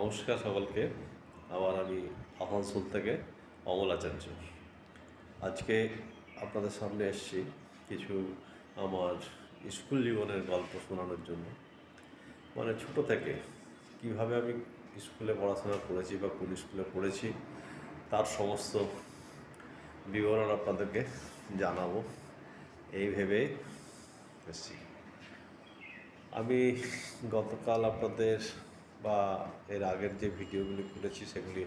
নমস্কার সকলকে। আবার আমি আসানসোল থেকে অমল আচার্য। আজকে আপনাদের সামনে এসেছি কিছু আমার স্কুল জীবনের গল্প শোনানোর জন্য। মানে ছোট থেকে কিভাবে আমি স্কুলে পড়াশোনা করেছি বা কোন স্কুলে পড়েছি তার সমস্ত বিবরণ আপনাদেরকে জানাবো এই ভেবে এসেছি। আমি গতকাল আপনাদের বা এর আগের যে ভিডিওগুলি করেছি সেগুলি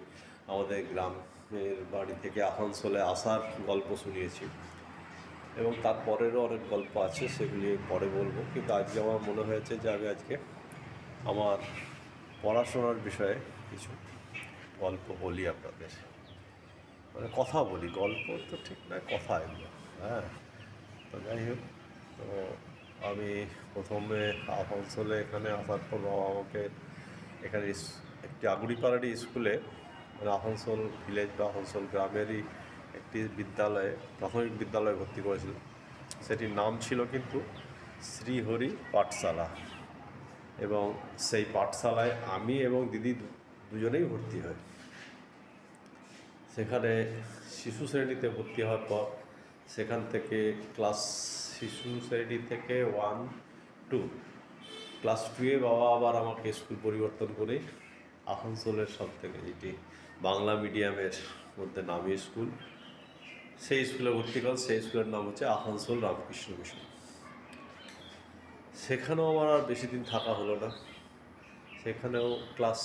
আমাদের গ্রামের বাড়ি থেকে আসানসোলে আসার গল্প শুনিয়েছি, এবং তারপরেরও অনেক গল্প আছে, সেগুলি পরে বলবো। কিন্তু আজকে আমার মনে হয়েছে যে আমি আজকে আমার পড়াশোনার বিষয়ে কিছু গল্প বলি আপনাদের, মানে কথা বলি, গল্প তো ঠিক নয়, কথা এগুলো। হ্যাঁ, তো যাই হোক, তো আমি প্রথমে আসানসোলে এখানে আসার পর বাবা আমাকে এখানে একটি আগুড়িপাড়ারই স্কুলে, মানে আসানসোল ভিলেজ বা আসানসোল গ্রামেরই একটি বিদ্যালয়ে, প্রাথমিক বিদ্যালয়ে ভর্তি করেছিল। সেটির নাম ছিল কিন্তু শ্রীহরি পাঠশালা, এবং সেই পাঠশালায় আমি এবং দিদি দুজনেই ভর্তি হই। সেখানে শিশু শ্রেণীতে ভর্তি হওয়ার পর সেখান থেকে শিশু শ্রেণী থেকে 1-2 ক্লাস 2-এ বাবা আবার আমাকে স্কুল পরিবর্তন করে আসানসোলের সব থেকে যেটি বাংলা মিডিয়ামের মধ্যে নামী স্কুল, সেই স্কুলে ভর্তি করেন। সেই স্কুলের নাম হচ্ছে আসানসোল রামকৃষ্ণ মিশন। সেখানেও আমার আর বেশি দিন থাকা হলো না। সেখানেও ক্লাস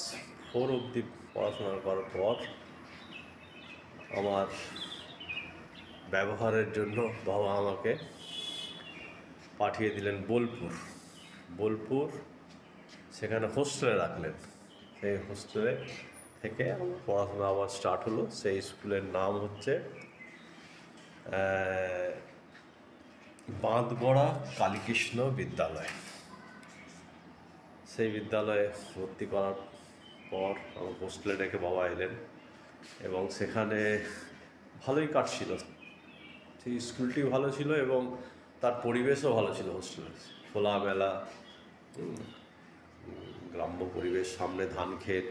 4 অবধি পড়াশোনা করার পর আমার ব্যবহারের জন্য বাবা আমাকে পাঠিয়ে দিলেন বোলপুর। সেখানে হোস্টেলে রাখলেন। সেই হোস্টেলে থেকে আমার পড়াশোনা আবার স্টার্ট হলো। সেই স্কুলের নাম হচ্ছে বাঁধগড়া কালীকৃষ্ণ বিদ্যালয়। সেই বিদ্যালয়ে ভর্তি করার পর আমার হোস্টেলে রেখে বাবা এলেন, এবং সেখানে ভালোই কাটছিল। সেই স্কুলটি ভালো ছিল এবং তার পরিবেশও ভালো ছিল। হোস্টেলে খোলামেলা গ্রাম্য পরিবেশ, সামনে ধান ক্ষেত,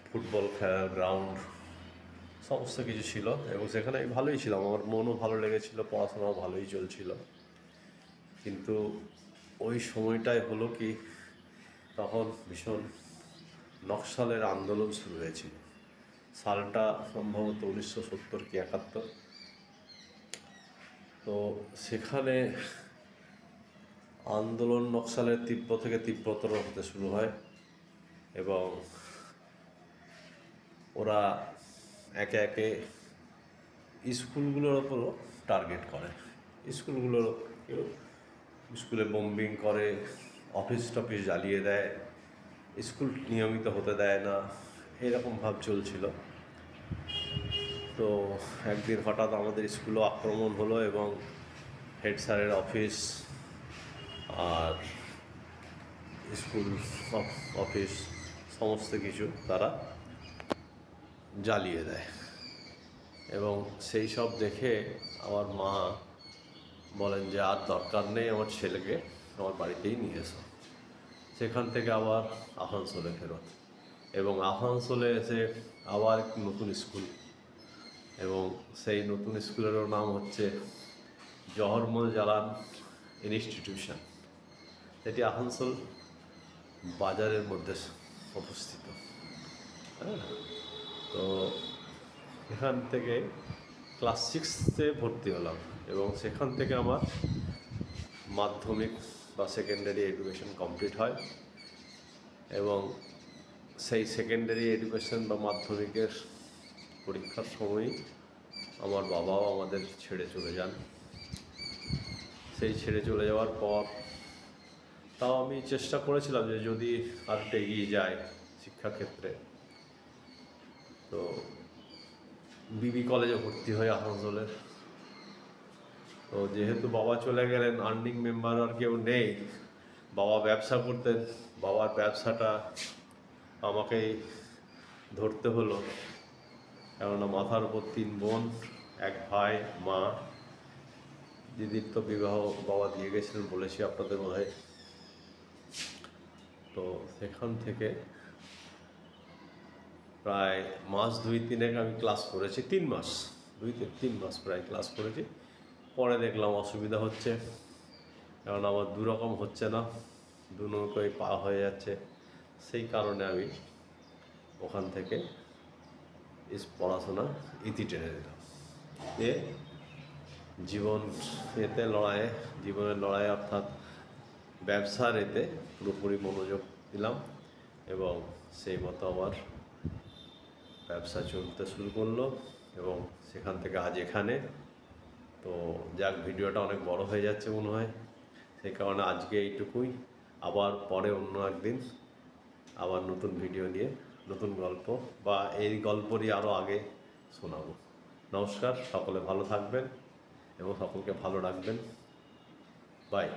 ফুটবল খেলার গ্রাউন্ড, সমস্ত কিছু ছিল, এবং সেখানে আমি ভালোই ছিলাম। আমার মনও ভালো লেগেছিল, পড়াশোনাও ভালোই চলছিল। কিন্তু ওই সময়টায় হলো কি, তখন ভীষণ নকশালের আন্দোলন শুরু হয়েছিল। সালটা সম্ভবত 1970 কি 71। তো সেখানে আন্দোলন নকশালের তীব্র থেকে তীব্রতর হতে শুরু হয়, এবং ওরা একে একে স্কুলগুলোর ওপরও টার্গেট করে। স্কুলে বোম্বিং করে, অফিস টফিস জ্বালিয়ে দেয়, স্কুল নিয়মিত হতে দেয় না, এরকম ভাব চলছিল। তো একদিন হঠাৎ আমাদের স্কুলও আক্রমণ হলো, এবং হেড স্যারের অফিস আর স্কুল অফিস সমস্ত কিছু তারা জ্বালিয়ে দেয়। এবং সেই সব দেখে আমার মা বলেন যে আর দরকার নেই, আমার ছেলেকে আমার বাড়িতেই নিয়ে এসো। সেখান থেকে আবার আসানসোলে ফেরত, এবং আসানসোলে এসে আবার একটি নতুন স্কুল, এবং সেই নতুন স্কুলেরও নাম হচ্ছে জহরমল জালান ইনস্টিটিউশন, এটি আসানসোল বাজারের মধ্যে অবস্থিত। হ্যাঁ, তো এখান থেকে ক্লাস 6-এ ভর্তি হলাম, এবং সেখান থেকে আমার মাধ্যমিক বা সেকেন্ডারি এডুকেশন কমপ্লিট হয়। এবং সেই সেকেন্ডারি এডুকেশন বা মাধ্যমিকের পরীক্ষার সময়ই আমার বাবাও আমাদের ছেড়ে চলে যান। সেই ছেড়ে চলে যাওয়ার পর তাও আমি চেষ্টা করেছিলাম যে যদি আরেকটু এগিয়ে যায় শিক্ষাক্ষেত্রে, তো বিবি কলেজে ভর্তি হয় আসানসোলের। তো যেহেতু বাবা চলে গেলেন, আর্নিং মেম্বার আর কেউ নেই, বাবা ব্যবসা করতেন, বাবার ব্যবসাটা আমাকেই ধরতে হলো, কেননা মাথার উপর 3 বোন, 1 ভাই, মা। দিদির তো বিবাহ বাবা দিয়ে গেছিলেন বলেছি আপনাদের বোধহয়। তো সেখান থেকে প্রায় মাস 2-3 আমি ক্লাস করেছি, 3 মাস, 2-3 মাস প্রায় ক্লাস করেছি। পরে দেখলাম অসুবিধা হচ্ছে, কারণ আমার দুরকম হচ্ছে না, দু নৌকোয় পা হয়ে যাচ্ছে। সেই কারণে আমি ওখান থেকে পড়াশোনা ইতি টেনে দিলাম। এ জীবনের লড়াই অর্থাৎ ব্যবসার এতে পুরোপুরি মনোযোগ দিলাম এবং সেই মতো আমার ব্যবসা চলতে শুরু করলো এবং সেখান থেকে আজ এখানে। তো যাক, ভিডিওটা অনেক বড় হয়ে যাচ্ছে মনে হয়, সেই কারণে আজকে এইটুকুই। আবার পরে অন্য একদিন আবার নতুন ভিডিও নিয়ে নতুন গল্প বা এই গল্পরই আরও আগে শোনাবো। নমস্কার, সকলে ভালো থাকবেন এবং সকলকে ভালো রাখবেন। বাই।